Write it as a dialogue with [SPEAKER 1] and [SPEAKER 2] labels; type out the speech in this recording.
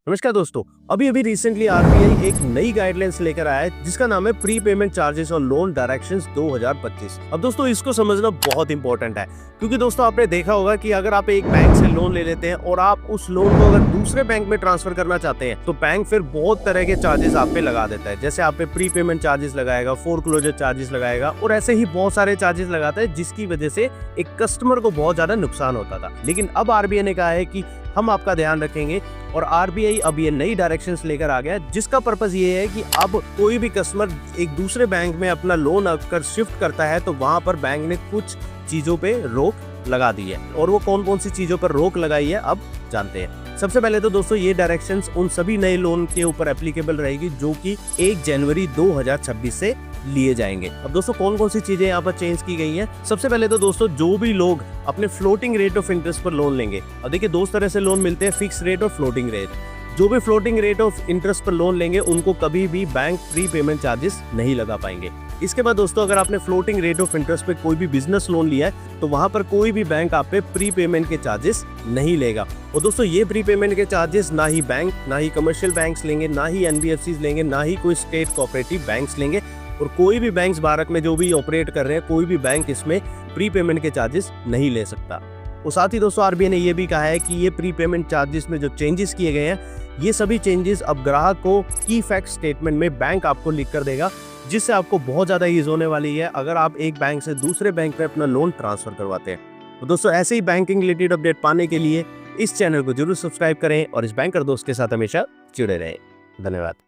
[SPEAKER 1] नमस्कार दोस्तों। अभी अभी रिसेंटली आरबीआई एक नई गाइडलाइंस लेकर आया है जिसका नाम है प्री पेमेंट चार्जेस और लोन डायरेक्शंस 2025। अब दोस्तों इसको समझना बहुत इंपॉर्टेंट है क्योंकि दोस्तों आपने देखा होगा कि अगर आप एक बैंक से लोन ले लेते हैं और आप उस लोन को अगर दूसरे बैंक में ट्रांसफर करना चाहते हैं तो बैंक फिर बहुत तरह के चार्जेस आप पे लगा देता है। जैसे आप पे प्री पेमेंट चार्जेस लगाएगा, फोरक्लोजर चार्जेस लगाएगा और ऐसे ही बहुत सारे चार्जेस लगाता है जिसकी वजह से एक कस्टमर को बहुत ज्यादा नुकसान होता था। लेकिन अब आरबीआई ने कहा है कि हम आपका ध्यान रखेंगे और आरबीआई अब ये नई डायरेक्शंस लेकर आ गया है जिसका पर्पस ये है कि अब कोई भी कस्टमर एक दूसरे बैंक में अपना लोन अगर शिफ्ट करता है तो वहां पर बैंक ने कुछ चीजों पे रोक लगा दी है। और वो कौन कौन सी चीजों पर रोक लगाई है अब जानते हैं। सबसे पहले तो दोस्तों ये डायरेक्शंस उन सभी नए लोन के ऊपर एप्लीकेबल रहेगी जो कि 1 जनवरी 2026 से लिए जाएंगे। अब दोस्तों कौन कौन सी चीजें यहाँ पर चेंज की गई हैं। सबसे पहले तो दोस्तों जो भी लोग अपने फ्लोटिंग रेट ऑफ इंटरेस्ट पर लोन लेंगे, अब देखिए दो तरह से लोन मिलते हैं, फिक्स रेट और फ्लोटिंग रेट। जो भी फ्लोटिंग रेट ऑफ इंटरेस्ट पर लोन लेंगे उनको कभी भी बैंक प्री पेमेंट चार्जेस नहीं लगा पाएंगे। इसके बाद दोस्तों अगर आपने फ्लोटिंग रेट ऑफ इंटरेस्ट पे कोई भी बिजनेस लोन लिया है तो वहां पर कोई भी बैंक आप पे प्री पेमेंट के चार्जेस नहीं लेगा। और दोस्तों ये प्री पेमेंट के चार्जेस ना ही बैंक, ना ही कमर्शियल बैंक्स लेंगे, ना ही एनबीएफसीज लेंगे, ना ही कोई स्टेट कोऑपरेटिव बैंक्स लेंगे। और कोई भी बैंक्स भारत में जो भी ऑपरेट कर रहे हैं कोई भी बैंक इसमें प्री पेमेंट के चार्जेस नहीं ले सकता। और साथ ही दोस्तों आरबीआई ने ये भी कहा है कि ये प्री पेमेंट चार्जेस में जो चेंजेस किए गए हैं ये सभी चेंजेस अब ग्राहक को की फैक्ट स्टेटमेंट में बैंक आपको लिख कर देगा, जिससे आपको बहुत ज्यादा ईज होने वाली है अगर आप एक बैंक से दूसरे बैंक में अपना लोन ट्रांसफर करवाते हैं। तो दोस्तों ऐसे ही बैंकिंग रिलेटेड अपडेट पाने के लिए इस चैनल को जरूर सब्सक्राइब करें और इस बैंकर दोस्त के साथ हमेशा जुड़े रहें। धन्यवाद।